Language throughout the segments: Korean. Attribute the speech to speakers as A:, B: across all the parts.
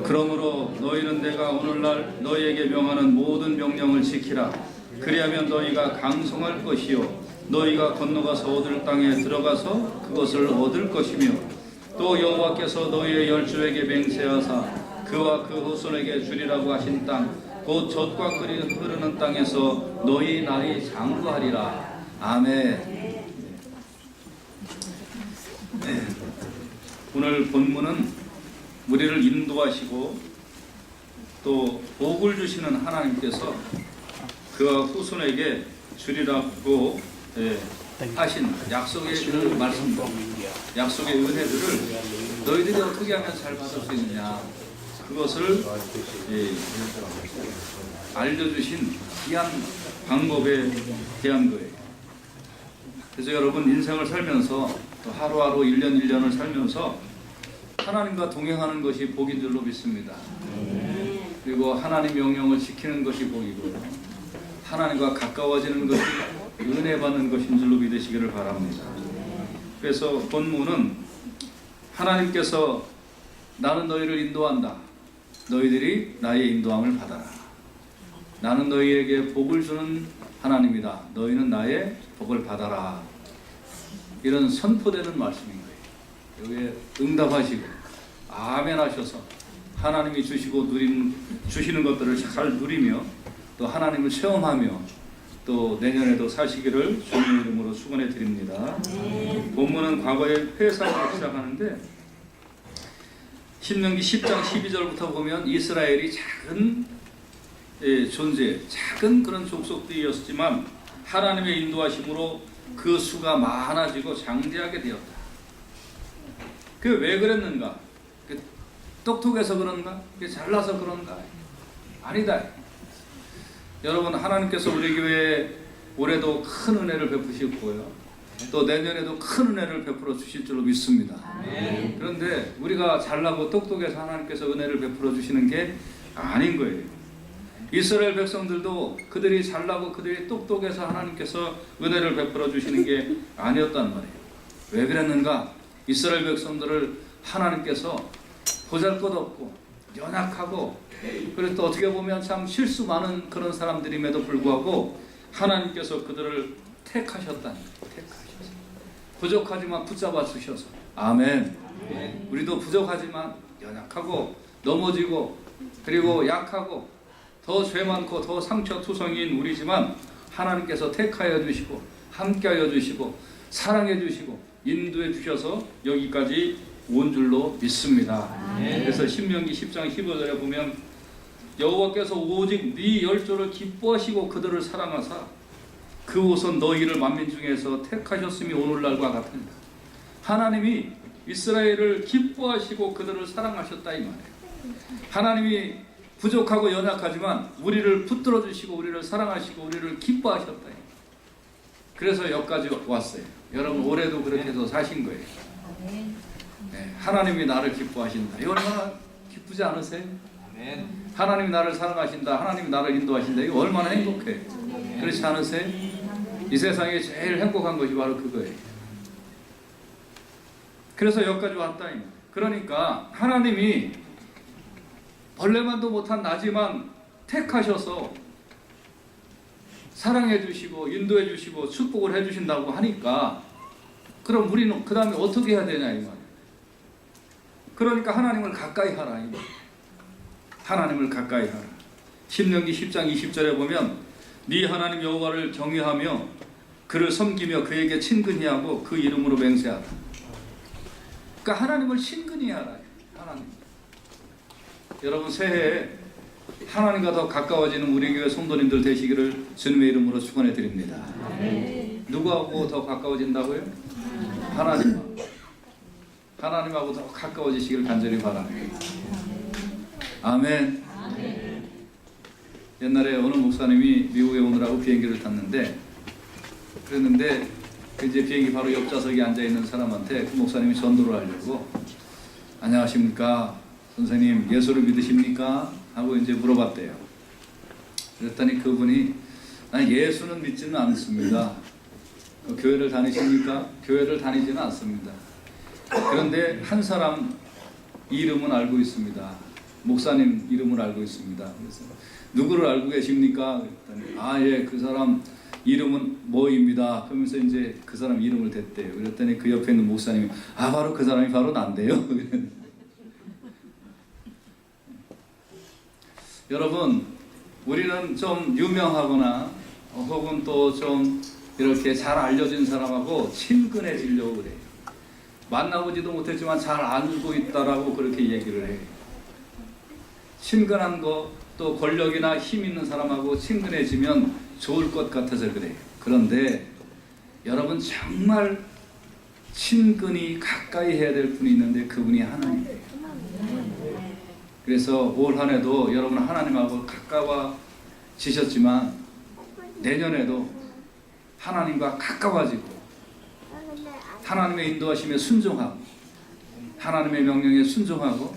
A: 그러므로 너희는 내가 오늘날 너희에게 명하는 모든 명령을 지키라. 그리하면 너희가 강성할 것이요 너희가 건너가서 얻을 땅에 들어가서 그것을 얻을 것이며 또 여호와께서 너희의 열조에게 맹세하사 그와 그 후손에게 주리라고 하신 땅 곧 젖과 꿀이 흐르는 땅에서 너희 날이 장구하리라. 아멘. 오늘 본문은 우리를 인도하시고 또 복을 주시는 하나님께서 그와 후손에게 주리라고 하신 약속의 말씀들, 약속의 은혜들을 너희들이 어떻게 하면 잘 받을 수 있느냐, 그것을 알려주신 귀한 방법에 대한 거예요. 그래서 여러분 인생을 살면서 또 하루하루 1년 1년을 살면서 하나님과 동행하는 것이 복인 줄로 믿습니다. 그리고 하나님 명령을 지키는 것이 복이고 하나님과 가까워지는 것이 은혜 받는 것인 줄로 믿으시기를 바랍니다. 그래서 본문은 하나님께서 나는 너희를 인도한다. 너희들이 나의 인도함을 받아라. 나는 너희에게 복을 주는 하나님이다. 너희는 나의 복을 받아라. 이런 선포되는 말씀인 거예요. 여기에 응답하시고 아멘 하셔서 하나님이 주시고 주시는 것들을 잘 누리며 또 하나님을 체험하며 또 내년에도 사시기를 주님의 이름으로 축원해 드립니다. 본문은 과거의 회상으로 시작하는데 신명기 10장 12절부터 보면 이스라엘이 작은 존재, 작은 그런 족속들이었지만 하나님의 인도하심으로 그 수가 많아지고 장대하게 되었다. 그게 왜 그랬는가? 똑똑해서 그런가? 잘나서 그런가? 아니다. 여러분 하나님께서 우리 교회에 올해도 큰 은혜를 베푸시고요. 또 내년에도 큰 은혜를 베풀어 주실 줄로 믿습니다. 그런데 우리가 잘나고 똑똑해서 하나님께서 은혜를 베풀어 주시는 게 아닌 거예요. 이스라엘 백성들도 그들이 잘나고 그들이 똑똑해서 하나님께서 은혜를 베풀어 주시는 게 아니었단 말이에요. 왜 그랬는가? 이스라엘 백성들을 하나님께서 보잘것없고 연약하고 그래서 또 어떻게 보면 참 실수 많은 그런 사람들임에도 불구하고 하나님께서 그들을 택하셨다니. 부족하지만 붙잡아 주셔서 아멘. 우리도 부족하지만 연약하고 넘어지고 그리고 약하고 더 죄 많고 더 상처투성이인 우리지만 하나님께서 택하여 주시고 함께하여 주시고 사랑해 주시고 인도해 주셔서 여기까지 온 줄로 믿습니다. 그래서 신명기 10장 15절에 보면 여호와께서 오직 네 열조를 기뻐하시고 그들을 사랑하사 그 후손 너희를 만민 중에서 택하셨음이 오늘날과 같으니라. 하나님이 이스라엘을 기뻐하시고 그들을 사랑하셨다 이 말이에요. 하나님이 부족하고 연약하지만 우리를 붙들어 주시고 우리를 사랑하시고 우리를 기뻐하셨다. 그래서 여기까지 왔어요. 여러분 올해도 그렇게 해서 사신 거예요. 네, 하나님이 나를 기뻐하신다. 이거 얼마나 기쁘지 않으세요? 하나님이 나를 사랑하신다. 하나님이 나를 인도하신다. 이거 얼마나 행복해. 그렇지 않으세요? 이 세상에 제일 행복한 것이 바로 그거예요. 그래서 여기까지 왔다. 그러니까 하나님이 벌레만도 못한 나지만 택하셔서 사랑해 주시고 인도해 주시고 축복을 해 주신다고 하니까 그럼 우리는 그 다음에 어떻게 해야 되냐 이 말이에요. 그러니까 하나님을 가까이 하라. 하나님을 가까이 하라. 신명기 10장 20절에 보면 네 하나님 여호와를 경외하며 그를 섬기며 그에게 친근히 하고 그 이름으로 맹세하라. 그러니까 하나님을 친근히 하라. 하나님. 여러분 새해에 하나님과 더 가까워지는 우리 교회 성도님들 되시기를 주님의 이름으로 축원해 드립니다. 누구하고 더 가까워진다고요? 하나님하고 더 가까워지시기를 간절히 바랍니다. 아멘. 옛날에 어느 목사님이 미국에 오느라고 비행기를 탔는데 그랬는데 이제 비행기 바로 옆 좌석에 앉아있는 사람한테 그 목사님이 전도를 하려고 안녕하십니까 선생님 예수를 믿으십니까? 하고 이제 물어봤대요. 그랬더니 그분이 난 예수는 믿지는 않습니다. 교회를 다니십니까? 교회를 다니지는 않습니다. 그런데 한 사람 이름은 알고 있습니다. 목사님 이름을 알고 있습니다. 그래서 누구를 알고 계십니까? 그랬더니 예, 그 사람 이름은 뭐입니다. 그러면서 이제 그 사람 이름을 댔대요. 그랬더니 그 옆에 있는 목사님이 바로 그 사람이 바로 난데요. 여러분, 우리는 좀 유명하거나 혹은 또 좀 이렇게 잘 알려진 사람하고 친근해지려고 그래요. 만나보지도 못했지만 잘 알고 있다라고 그렇게 얘기를 해요. 친근한 거, 또 권력이나 힘 있는 사람하고 친근해지면 좋을 것 같아서 그래요. 그런데 여러분, 정말 친근히 가까이 해야 될 분이 있는데 그분이 하나님이에요. 그래서 올 한 해도 여러분 하나님하고 가까워지셨지만 내년에도 하나님과 가까워지고 하나님의 인도하심에 순종하고 하나님의 명령에 순종하고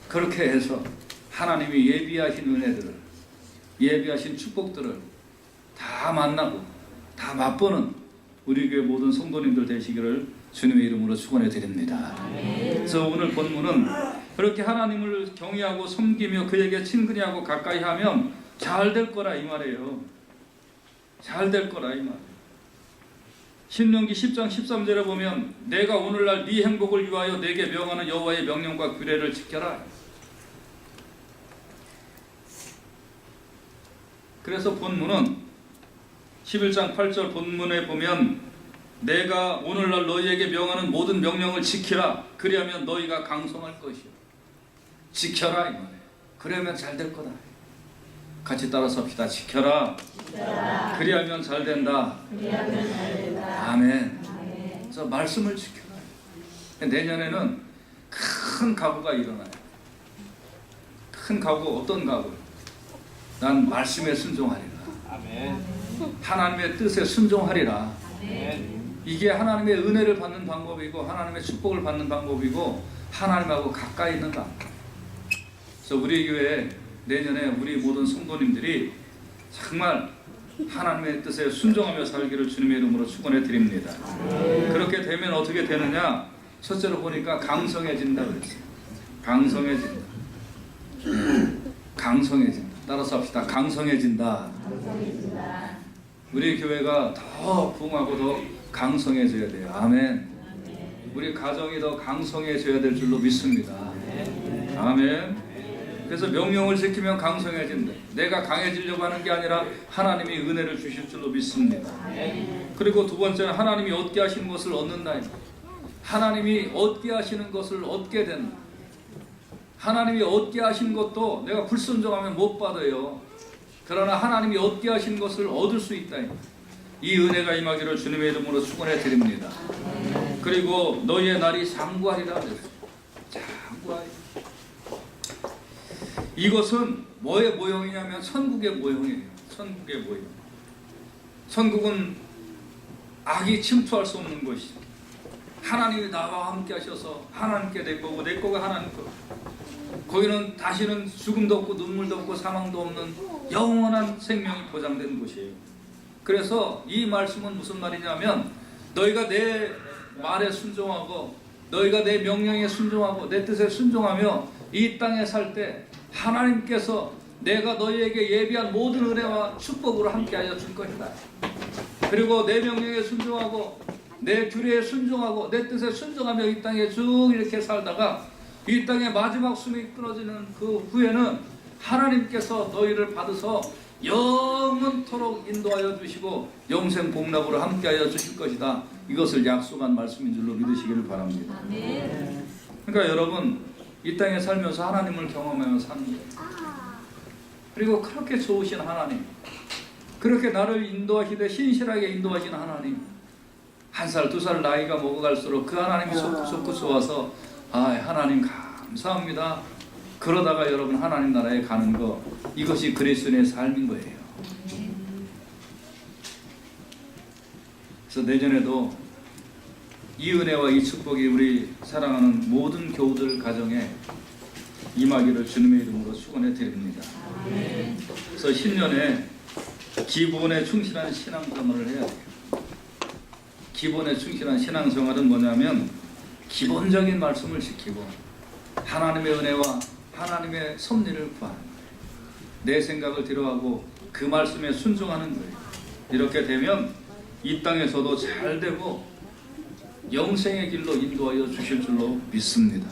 A: 그렇게 해서 하나님이 예비하신 은혜들을, 예비하신 축복들을 다 만나고 다 맛보는 우리 교회 모든 성도님들 되시기를 주님의 이름으로 축원해 드립니다. 그래서 오늘 본문은 그렇게 하나님을 경외하고 섬기며 그에게 친근히 하고 가까이 하면 잘 될 거라 이 말이에요. 잘 될 거라 이 말. 신명기 10장 13절에 보면 내가 오늘날 네 행복을 위하여 내게 명하는 여호와의 명령과 규례를 지켜라. 그래서 본문은 11장 8절 본문에 보면 내가 오늘날 너희에게 명하는 모든 명령을 지키라. 그리하면 너희가 강성할 것이요. 지켜라 이 말이에요. 그러면 잘 될 거다. 같이 따라서 합시다. 지켜라. 그리하면 잘 된다. 아멘. 그래서 말씀을 지켜라. 내년에는 큰 각오가 일어나요. 큰 각오, 어떤 각오? 난 말씀에 순종하리라.
B: 아멘.
A: 하나님의 뜻에 순종하리라.
B: 아멘.
A: 이게 하나님의 은혜를 받는 방법이고 하나님의 축복을 받는 방법이고 하나님하고 가까이 있는 방법. 그래서 우리 교회 내년에 우리 모든 성도님들이 정말 하나님의 뜻에 순종하며 살기를 주님의 이름으로 축원해 드립니다. 그렇게 되면 어떻게 되느냐? 첫째로 보니까 강성해진다 그랬어요. 강성해진다. 강성해진다. 따라서 합시다. 강성해진다. 우리 교회가 더 부흥하고 더 강성해져야 돼요. 아멘. 우리 가정이 더 강성해져야 될 줄로 믿습니다. 아멘. 그래서 명령을 지키면 강성해진다. 내가 강해지려고 하는 게 아니라 하나님이 은혜를 주실 줄로 믿습니다. 그리고 두 번째는 하나님이 얻게 하시는 것을 얻는다. 하나님이 얻게 하시는 것을 얻게 된다. 하나님이 얻게 하신 것도 내가 불순종하면 못 받아요. 그러나 하나님이 얻게 하신 것을 얻을 수 있다. 이 은혜가 임하기를 주님의 이름으로 축원해 드립니다. 그리고 너희의 날이 장구하리라 그랬어요. 장구하리. 이것은 뭐의 모형이냐면 천국의 모형이에요. 천국의 모형. 천국은 악이 침투할 수 없는 것이죠. 하나님이 나와 함께 하셔서 하나님께 내 거고 내 거가 하나님 거. 거기는 다시는 죽음도 없고 눈물도 없고 사망도 없는 영원한 생명이 보장된 곳이에요. 그래서 이 말씀은 무슨 말이냐면 너희가 내 말에 순종하고 너희가 내 명령에 순종하고 내 뜻에 순종하며 이 땅에 살 때 하나님께서 내가 너희에게 예비한 모든 은혜와 축복으로 함께하여 줄 것이다. 그리고 내 명령에 순종하고 내 규례에 순종하고 내 뜻에 순종하며 이 땅에 쭉 이렇게 살다가 이 땅에 마지막 숨이 끊어지는 그 후에는 하나님께서 너희를 받으서 영원토록 인도하여 주시고 영생 복락으로 함께하여 주실 것이다. 이것을 약속한 말씀인 줄로 믿으시기를 바랍니다. 그러니까 여러분 이 땅에 살면서 하나님을 경험하며 사는 거예요. 그리고 그렇게 좋으신 하나님, 그렇게 나를 인도하시되 신실하게 인도하시는 하나님, 1살, 2살 나이가 먹어갈수록 그 하나님이 좋고 좋아서 하나님 감사합니다. 그러다가 여러분 하나님 나라에 가는 거, 이것이 그리스도인의 삶인 거예요. 그래서 내년에도 이 은혜와 이 축복이 우리 사랑하는 모든 교우들 가정에 임하기를 주님의 이름으로 축원해 드립니다. 그래서 신년에 기본에 충실한 신앙생활을 해야 돼요. 기본에 충실한 신앙생활은 뭐냐면 기본적인 말씀을 지키고 하나님의 은혜와 하나님의 섭리를 구하는 거예요. 내 생각을 뒤로하고 그 말씀에 순종하는 거예요. 이렇게 되면 이 땅에서도 잘 되고 영생의 길로 인도하여 주실 줄로 믿습니다.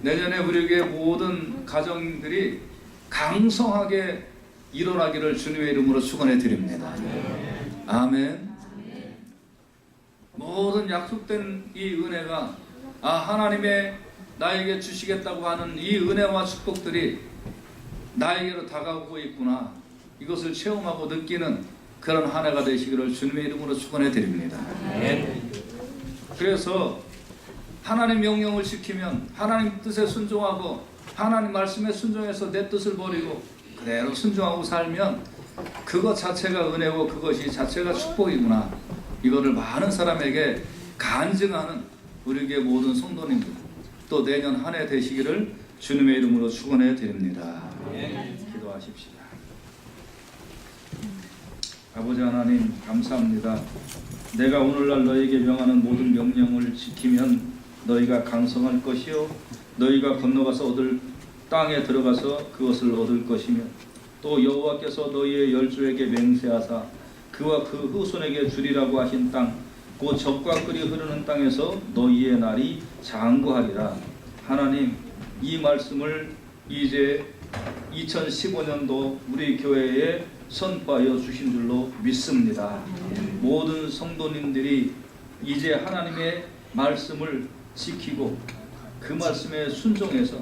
A: 내년에 우리에게 모든 가정들이 강성하게 일어나기를 주님의 이름으로 축원해 드립니다. 아멘. 모든 약속된 이 은혜가 하나님의 나에게 주시겠다고 하는 이 은혜와 축복들이 나에게로 다가오고 있구나, 이것을 체험하고 느끼는 그런 한 해가 되시기를 주님의 이름으로 축원해 드립니다. 그래서 하나님 명령을 지키면, 하나님 뜻에 순종하고 하나님 말씀에 순종해서 내 뜻을 버리고 그대로 순종하고 살면 그것 자체가 은혜고 그것이 자체가 축복이구나, 이거를 많은 사람에게 간증하는 우리에게 모든 성도님들, 또 내년 한 해 되시기를 주님의 이름으로 축원해 드립니다. 기도하십시다. 아버지 하나님, 감사합니다. 내가 오늘날 너에게 명하는 모든 명령을 지키면 너희가 강성할 것이요 너희가 건너가서 얻을 땅에 들어가서 그것을 얻을 것이며, 또 여호와께서 너희의 열조에게 맹세하사 그와 그 후손에게 주리라고 하신 땅, 곧 젖과 꿀이 흐르는 땅에서 너희의 날이 장구하리라. 하나님, 이 말씀을 이제 2015년도 우리 교회에 선포하여 주신 줄로 믿습니다. 모든 성도님들이 이제 하나님의 말씀을 지키고 그 말씀에 순종해서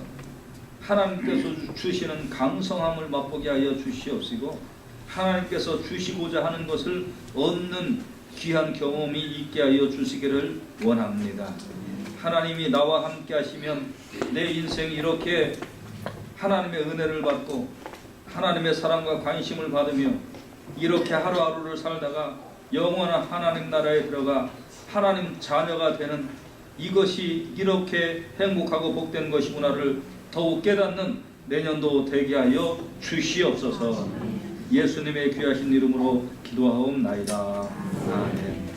A: 하나님께서 주시는 강성함을 맛보게 하여 주시옵시고, 하나님께서 주시고자 하는 것을 얻는 귀한 경험이 있게 하여 주시기를 원합니다. 하나님이 나와 함께 하시면 내 인생이 이렇게 하나님의 은혜를 받고 하나님의 사랑과 관심을 받으며 이렇게 하루하루를 살다가 영원한 하나님 나라에 들어가 하나님 자녀가 되는, 이것이 이렇게 행복하고 복된 것이구나를 더욱 깨닫는 내년도 되게 하여 주시옵소서. 예수님의 귀하신 이름으로 기도하옵나이다. 아멘.